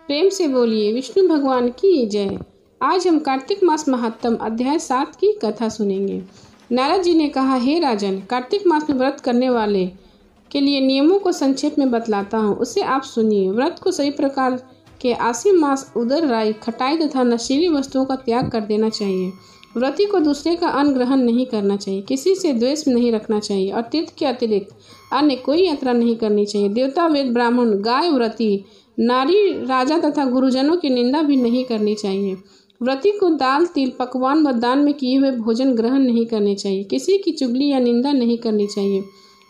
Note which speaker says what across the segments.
Speaker 1: प्रेम से बोलिए विष्णु भगवान की जय। आज हम कार्तिक मास महात्म अध्याय 7 की कथा सुनेंगे। नारद जी ने कहा, हे राजन, कार्तिक मास में व्रत करने वाले के लिए नियमों को संक्षेप में बतलाता हूँ, उसे आप सुनिए। व्रत को सही प्रकार के आसिन मास, उदर, राई, खटाई तथा नशीली वस्तुओं का त्याग कर देना चाहिए। व्रती को दूसरे का अन्न ग्रहण नहीं करना चाहिए, किसी से द्वेष नहीं रखना चाहिए और तीर्थ के अतिरिक्त अन्य कोई यात्रा नहीं करनी चाहिए। देवता, वेद, ब्राह्मण, गाय, व्रती, नारी, राजा तथा गुरुजनों की निंदा भी नहीं करनी चाहिए। व्रती को दाल, तिल, पकवान व दान में किए हुए भोजन ग्रहण नहीं करने चाहिए। किसी की चुगली या निंदा नहीं करनी चाहिए।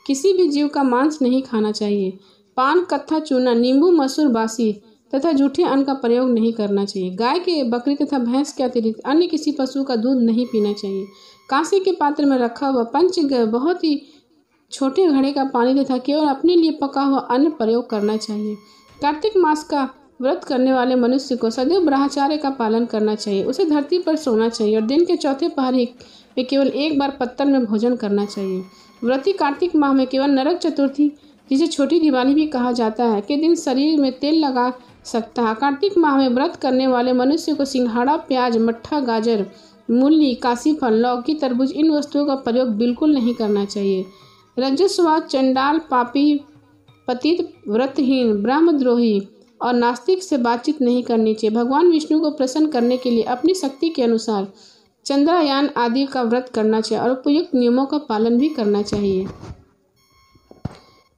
Speaker 1: किसी भी जीव का मांस नहीं खाना चाहिए। पान, कत्था, चूना, नींबू, मसूर, बासी तथा जूठे अन्न का प्रयोग नहीं करना चाहिए। गाय के, बकरी तथा भैंस के अतिरिक्त अन्य किसी पशु का दूध नहीं पीना चाहिए। कांसे के पात्र में रखा हुआ पंचगव्य, बहुत ही छोटे घड़े का पानी तथा केवल अपने लिए पका हुआ अन्न प्रयोग करना चाहिए। कार्तिक मास का व्रत करने वाले मनुष्य को सदैव ब्रह्मचर्य का पालन करना चाहिए। उसे धरती पर सोना चाहिए और दिन के चौथे पहर में केवल एक बार पत्तल में भोजन करना चाहिए। व्रती कार्तिक माह में केवल नरक चतुर्थी, जिसे छोटी दिवाली भी कहा जाता है, के दिन शरीर में तेल लगा सकता है। कार्तिक माह में व्रत करने वाले मनुष्य को सिंघाड़ा, प्याज, मट्ठा, गाजर, मूली, काशी फल, लौकी, तरबूज, इन वस्तुओं का प्रयोग बिल्कुल नहीं करना चाहिए। रजस्वाद, चंडाल, पापी, पतित, व्रतहीन, ब्रह्मद्रोही और नास्तिक से बातचीत नहीं करनी चाहिए। भगवान विष्णु को प्रसन्न करने के लिए अपनी शक्ति के अनुसार चंद्रयान आदि का व्रत करना चाहिए और उपयुक्त नियमों का पालन भी करना चाहिए।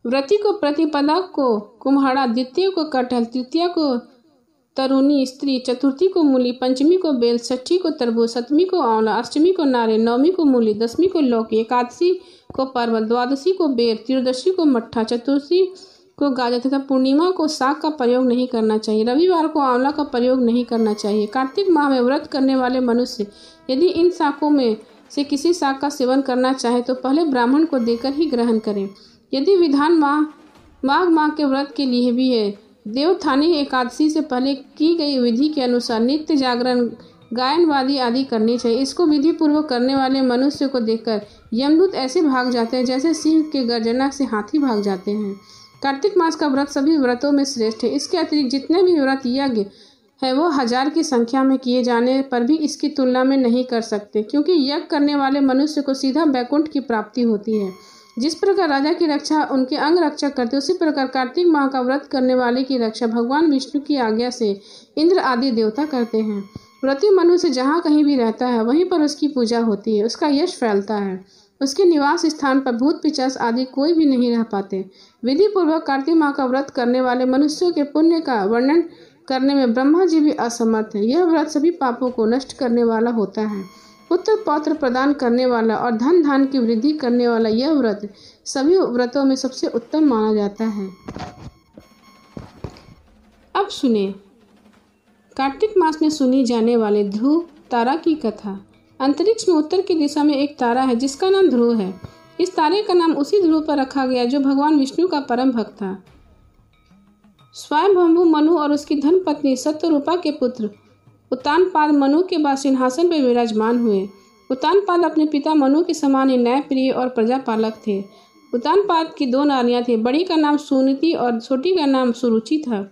Speaker 1: व्रती को प्रतिपदा को कुम्हाड़ा, द्वितीय को कटहल, तृतीया को तरुणी स्त्री, चतुर्थी को मूली, पंचमी को बेल, छठी को तरबूज, सप्तमी को आंवला, अष्टमी को नारियल, नवमी को मूली, दसवीं को लौकी, एकादशी को परवल, द्वादशी को बेर, त्रयोदशी को मट्ठा, चतुर्थी को गाजर तथा पूर्णिमा को साग का प्रयोग नहीं करना चाहिए। रविवार को आंवला का प्रयोग नहीं करना चाहिए। कार्तिक माह में व्रत करने वाले मनुष्य यदि इन शाकों में से किसी शाक का सेवन करना चाहे तो पहले ब्राह्मण को देकर ही ग्रहण करें। यदि विधान माघ माह के व्रत के लिए भी है, देवोत्थानी एकादशी से पहले की गई विधि के अनुसार नित्य जागरण, गायन वादी आदि करनी चाहिए। इसको विधि पूर्वक करने वाले मनुष्य को देखकर यमदूत ऐसे भाग जाते हैं जैसे सिंह के गर्जना से हाथी भाग जाते हैं। कार्तिक मास का व्रत सभी व्रतों में श्रेष्ठ है। इसके अतिरिक्त जितने भी व्रत यज्ञ है वो 1000 की संख्या में किए जाने पर भी इसकी तुलना में नहीं कर सकते, क्योंकि यज्ञ करने वाले मनुष्य को सीधा बैकुंठ की प्राप्ति होती है। जिस प्रकार राजा की रक्षा उनके अंग रक्षक करते, उसी प्रकार कार्तिक माह का व्रत करने वाले की रक्षा भगवान विष्णु की आज्ञा से इंद्र आदि देवता करते हैं। व्रती मनुष्य जहाँ कहीं भी रहता है वहीं पर उसकी पूजा होती है, उसका यश फैलता है। उसके निवास स्थान पर भूत, पिशाच आदि कोई भी नहीं रह पाते। विधि पूर्वक कार्तिक माह का व्रत करने वाले मनुष्यों के पुण्य का वर्णन करने में ब्रह्मा जी भी असमर्थ है। यह व्रत सभी पापों को नष्ट करने वाला होता है। पुत्र पौत्र प्रदान करने वाला और धन धान की वृद्धि करने वाला यह व्रत सभी व्रतों में सबसे उत्तम माना जाता है। अब सुने कार्तिक मास में सुनी जाने वाले ध्रुव तारा की कथा। अंतरिक्ष में उत्तर की दिशा में एक तारा है जिसका नाम ध्रुव है। इस तारे का नाम उसी ध्रुव पर रखा गया जो भगवान विष्णु का परम भक्त था। स्वयंभू मनु और उसकी धर्मपत्नी सत्यरूपा के पुत्र उत्तानपाद मनु के बाद सिंहासन पर विराजमान हुए। उत्तानपाद अपने पिता मनु के समान ही न्यायप्रिय और प्रजापालक थे। उत्तानपाद की 2 नारियां थीं। बड़ी का नाम सुनीति और छोटी का नाम सुरुचि था।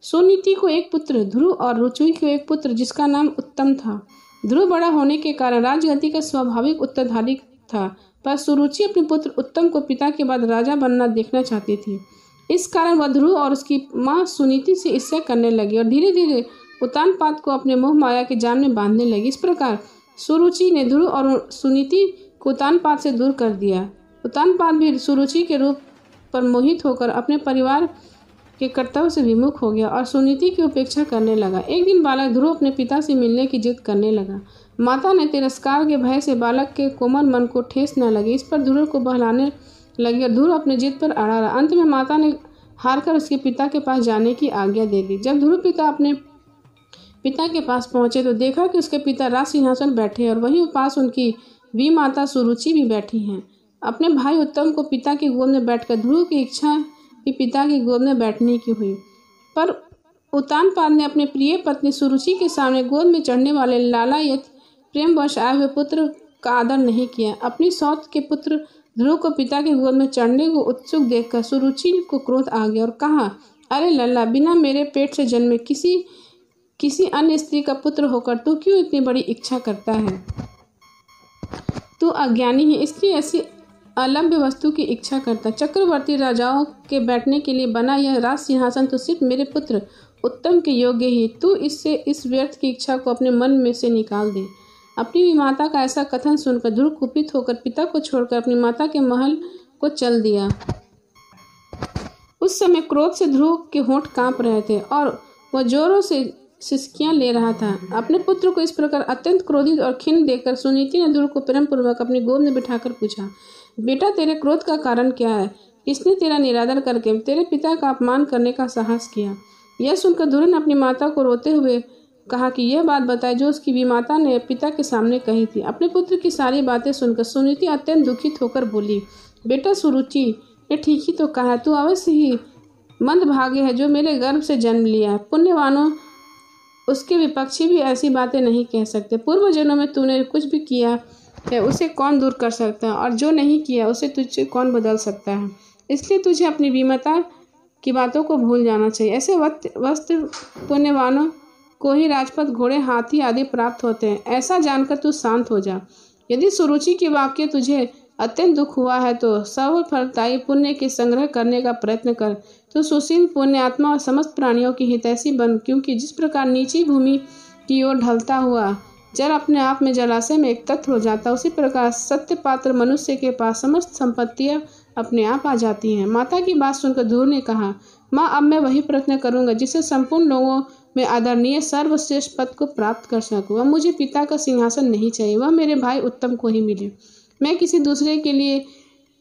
Speaker 1: सुनीति को एक पुत्र ध्रुव और रुचि को एक पुत्र जिसका नाम उत्तम था। ध्रुव बड़ा होने के कारण राजगद्दी का स्वाभाविक उत्तराधिकारी था, पर सुरुचि अपने पुत्र उत्तम को पिता के बाद राजा बनना देखना चाहती थी। इस कारण वह ध्रुव और उसकी माँ सुनीति से ईर्ष्या करने लगी और धीरे धीरे उत्तानपाद को अपने मोह माया के जाल में बांधने लगी। इस प्रकार सुरुचि ने ध्रुव और सुनीति को उत्तानपाद से दूर कर दिया। उत्तानपाद भी सुरुचि के रूप पर मोहित होकर अपने परिवार के कर्तव्य से विमुख हो गया और सुनीति की उपेक्षा करने लगा। एक दिन बालक ध्रुव अपने पिता से मिलने की जिद करने लगा। माता ने तिरस्कार के भय से बालक के कोमल मन को ठेस न लगी। इस पर ध्रुव को बहलाने लगी और ध्रुव अपने जिद पर अड़ा रहा। अंत में माता ने हारकर उसके पिता के पास जाने की आज्ञा दे दी। जब ध्रुव अपने पिता के पास पहुंचे तो देखा कि उसके पिता राज सिंहासन बैठे और वहीं पास उनकी वी माता सुरुचि भी बैठी हैं। अपने भाई उत्तम को पिता की गोद में बैठकर ध्रुव की इच्छा कि पिता की गोद में बैठने की हुई, पर उत्तानपाद ने अपने प्रिय पत्नी सुरुचि के सामने गोद में चढ़ने वाले लालायत प्रेमवश आए हुए पुत्र का आदर नहीं किया। अपनी सौत के पुत्र ध्रुव को पिता की गोद में चढ़ने को उत्सुक देखकर सुरुचि को क्रोध आ गया और कहा, अरे लल्ला, बिना मेरे पेट से जन्मे किसी अन्य स्त्री का पुत्र होकर तू क्यों इतनी बड़ी इच्छा करता है? तू अज्ञानी है, इसलिए ऐसी अलभ्य वस्तु की इच्छा करता। चक्रवर्ती राजाओं के बैठने के लिए बना यह राज सिंहासन तो सिर्फ मेरे पुत्र उत्तम के योग्य ही। तू इससे इस व्यर्थ की इच्छा को अपने मन में से निकाल दे। अपनी माता का ऐसा कथन सुनकर ध्रुव कुपित होकर पिता को छोड़कर अपनी माता के महल को चल दिया। उस समय क्रोध से ध्रुव के होंठ कांप रहे थे और वह जोरों से सिसकियां ले रहा था। अपने पुत्र को इस प्रकार अत्यंत क्रोधित और खिन्न देखकर सुनीति ने ध्रुव को प्रेम पूर्वक अपनी गोद में बिठाकर पूछा, बेटा, तेरे क्रोध का कारण क्या है? किसने तेरा निरादर करके तेरे पिता का अपमान करने का साहस किया? यह सुनकर ध्रुव ने अपनी माता को रोते हुए कहा कि यह बात बताए जो उसकी विमाता ने पिता के सामने कही थी। अपने पुत्र की सारी बातें सुनकर सुनीति अत्यंत दुखित होकर बोली, बेटा सुरुचि ने ठीक ही तो कहा है। तू अवश्य ही मंदभागे है जो मेरे गर्भ से जन्म लिया है। पुण्यवानों उसके विपक्षी भी ऐसी बातें नहीं कह सकते। पूर्व जन्मों में तूने कुछ भी किया है उसे कौन दूर कर सकता है, और जो नहीं किया उसे तुझसे कौन बदल सकता है। इसलिए तुझे अपनी विमता की बातों को भूल जाना चाहिए। ऐसे वस्त्र पुण्यवानों को ही राजपथ, घोड़े, हाथी आदि प्राप्त होते हैं। ऐसा जानकर तू शांत हो जा। यदि सुरुचि के वाक्य तुझे अत्यंत दुख हुआ है तो सर्वफलदायी पुण्य के संग्रह करने का प्रयत्न कर। तो सुशील पुण्यात्मा और समस्त प्राणियों की हितैषी बन, क्योंकि जिस प्रकार नीची भूमि की ओर ढलता हुआ जल अपने आप में जलाशय में एकत्र हो जाता, उसी प्रकार सत्य पात्र मनुष्य के पास समस्त संपत्तियां अपने आप आ जाती हैं। माता की बात सुनकर ध्रुव ने कहा, माँ, अब मैं वही प्रयत्न करूंगा जिससे संपूर्ण लोगों में आदरणीय सर्वश्रेष्ठ पद को प्राप्त कर सकूं। वह मुझे पिता का सिंहासन नहीं चाहिए, वह मेरे भाई उत्तम को ही मिले। मैं किसी दूसरे के लिए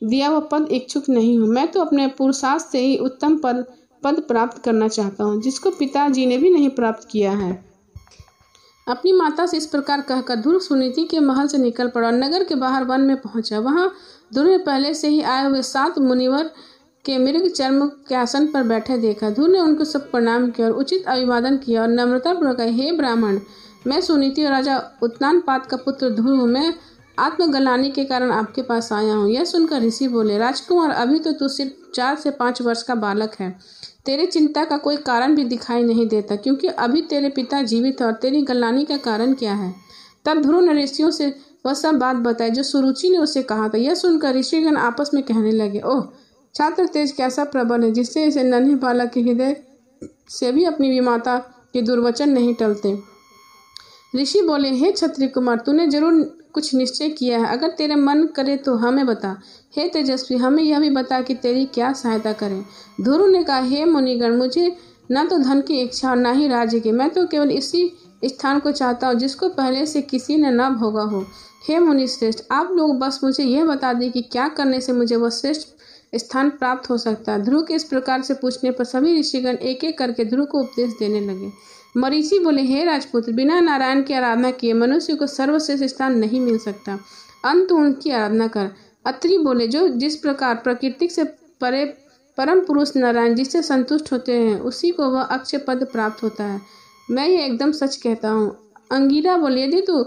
Speaker 1: दिया हुआ पद इच्छुक नहीं हूँ। मैं तो अपने पुरुषार्थ से ही उत्तम पद प्राप्त करना चाहता हूँ, जिसको पिताजी ने भी नहीं प्राप्त किया है। अपनी माता से इस प्रकार कहकर ध्रुव सुनीति के महल से निकल पड़ा और नगर के बाहर वन में पहुंचा। वहां ध्रुव ने पहले से ही आए हुए 7 मुनिवर के मृग चर्म के आसन पर बैठे देखा। ध्रुव ने उनको सब प्रणाम किया और उचित अभिवादन किया और नम्रतापूर्वक, हे ब्राह्मण, मैं सुनीति और राजा उत्तानपाद का पुत्र ध्रुव हूँ। मैं आत्मग्लानि के कारण आपके पास आया हूँ। यह सुनकर ऋषि बोले, राजकुमार, अभी तो तू सिर्फ 4 से 5 वर्ष का बालक है। तेरे चिंता का कोई कारण भी दिखाई नहीं देता, क्योंकि अभी तेरे पिता जीवित है और तेरी गलानी का कारण क्या है? तब ध्रुव ने ऋषियों से वह सब बात बताई जो सुरुचि ने उसे कहा था। यह सुनकर ऋषिगण आपस में कहने लगे, ओह, छात्र तेज कैसा प्रबल है, जिससे इसे नन्हे बालक के हृदय से भी अपनी विमाता के दुर्वचन नहीं टलते। ऋषि बोले, हे क्षत्रिय कुमार, तूने जरूर कुछ निश्चय किया है। अगर तेरे मन करे तो हमें बता। हे तेजस्वी, हमें यह भी बता कि तेरी क्या सहायता करें। ध्रुव ने कहा, हे मुनिगण, मुझे न तो धन की इच्छा और न ही राज्य की। मैं तो केवल इसी स्थान को चाहता हूँ जिसको पहले से किसी ने न भोगा हो। हे मुनि श्रेष्ठ, आप लोग बस मुझे यह बता दें कि क्या करने से मुझे वह श्रेष्ठ स्थान प्राप्त हो सकता है। ध्रुव के इस प्रकार से पूछने पर सभी ऋषिगण एक एक करके ध्रुव को उपदेश देने लगे। मरीचि बोले, हे राजपुत्र, बिना नारायण की आराधना किए मनुष्य को सर्वश्रेष्ठ स्थान नहीं मिल सकता। अंत उनकी आराधना कर। अत्रि बोले, जिस प्रकार प्रकृति से परे परम पुरुष नारायण जिससे संतुष्ट होते हैं, उसी को वह अक्षय पद प्राप्त होता है। मैं ये एकदम सच कहता हूँ। अंगिरा बोले, यदि तू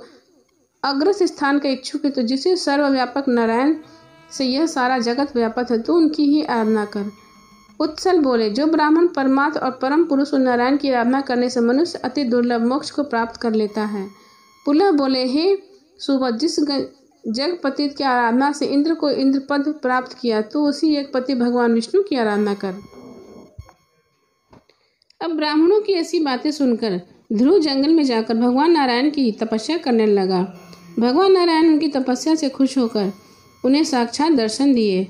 Speaker 1: अग्रस स्थान का इच्छुक है तो जिसे सर्वव्यापक नारायण से यह सारा जगत व्यापक है, तो उनकी ही आराधना कर। उत्सल बोले, जो ब्राह्मण परमात्मा और परम पुरुष और नारायण की आराधना करने से मनुष्य अति दुर्लभ मोक्ष को प्राप्त कर लेता है। पुलह बोले, हे सुबह, जिस जगपति की आराधना से इंद्र को इंद्र पद प्राप्त किया, तो उसी एक पति भगवान विष्णु की आराधना कर। अब ब्राह्मणों की ऐसी बातें सुनकर ध्रुव जंगल में जाकर भगवान नारायण की तपस्या करने लगा। भगवान नारायण उनकी तपस्या से खुश होकर उन्हें साक्षात दर्शन दिए।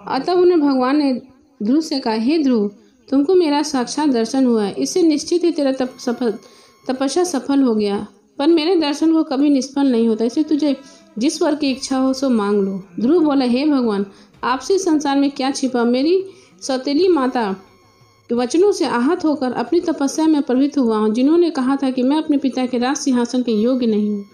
Speaker 1: अतः उन्हें भगवान ने ध्रुव से कहा, हे ध्रुव, तुमको मेरा साक्षात दर्शन हुआ है, इससे निश्चित ही तेरा तपस्या सफल हो गया। पर मेरे दर्शन को कभी निष्फल नहीं होता, इसलिए तुझे जिस वर की इच्छा हो सो मांग लो। ध्रुव बोला, हे भगवान, आपसे संसार में क्या छिपा। मेरी सौतेली माता वचनों से आहत होकर अपनी तपस्या में प्रवृत्त हुआ हूँ, जिन्होंने कहा था कि मैं अपने पिता के राज सिंहासन के योग्य नहीं हूँ।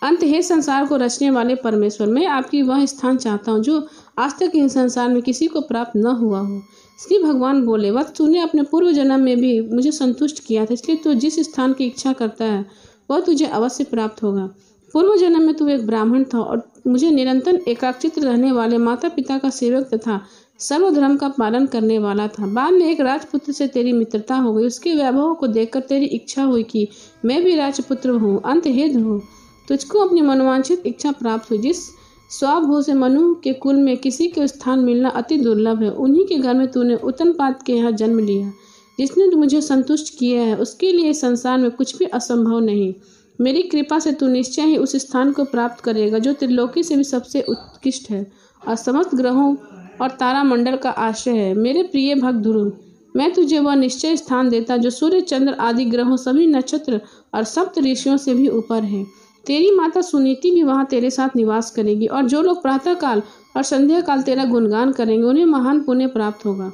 Speaker 1: अंत, हे संसार को रचने वाले परमेश्वर, मैं आपकी वह स्थान चाहता हूँ जो आज तक इस संसार में किसी को प्राप्त न हुआ हो। श्री भगवान बोले, वह तूने अपने पूर्व जन्म में भी मुझे संतुष्ट किया था, इसलिए तू जिस स्थान की इच्छा करता है वह तुझे अवश्य प्राप्त होगा। पूर्व जन्म में तू एक ब्राह्मण था और मुझे निरंतर एकाग्रचित्त रहने वाले माता पिता का सेवक तथा सर्वधर्म का पालन करने वाला था। बाद में एक राजपुत्र से तेरी मित्रता हो गई। उसके वैभव को देखकर तेरी इच्छा हुई कि मैं भी राजपुत्र हूँ। अंत हे ध्रुव, तुझको अपनी मनोवांछित इच्छा प्राप्त हुई। जिस स्वभाव से मनु के कुल में किसी के स्थान मिलना अति दुर्लभ है, उन्हीं के घर में तूने उत्तनपाद के यहाँ जन्म लिया। जिसने मुझे संतुष्ट किया है उसके लिए संसार में कुछ भी असंभव नहीं। मेरी कृपा से तू निश्चय ही उस स्थान को प्राप्त करेगा जो त्रिलोकी से भी सबसे उत्कृष्ट है और समस्त ग्रहों और तारामंडल का आश्रय है। मेरे प्रिय भक्त ध्रुव, मैं तुझे वह निश्चय स्थान देता जो सूर्य, चंद्र आदि ग्रहों, सभी नक्षत्र और सप्त ऋषियों से भी ऊपर है। तेरी माता सुनीति भी वहाँ तेरे साथ निवास करेगी और जो लोग प्रातः काल और संध्या काल तेरा गुणगान करेंगे उन्हें महान पुण्य प्राप्त होगा।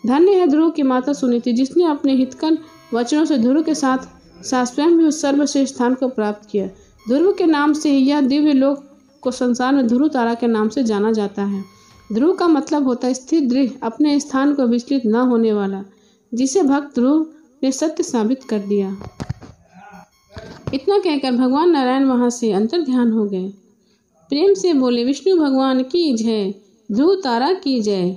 Speaker 1: धन्य है ध्रुव की माता सुनीति, जिसने अपने हितकर वचनों से ध्रुव के साथ स्वयं भी उस सर्वश्रेष्ठ स्थान को प्राप्त किया। ध्रुव के नाम से यह दिव्य लोक को संसार में ध्रुव तारा के नाम से जाना जाता है। ध्रुव का मतलब होता है स्थिर, दृढ़, अपने स्थान को विचलित न होने वाला, जिसे भक्त ध्रुव ने सत्य साबित कर दिया। इतना कहकर भगवान नारायण वहां से अंतर ध्यान हो गए। प्रेम से बोले विष्णु भगवान की जय, ध्रुव तारा की जय।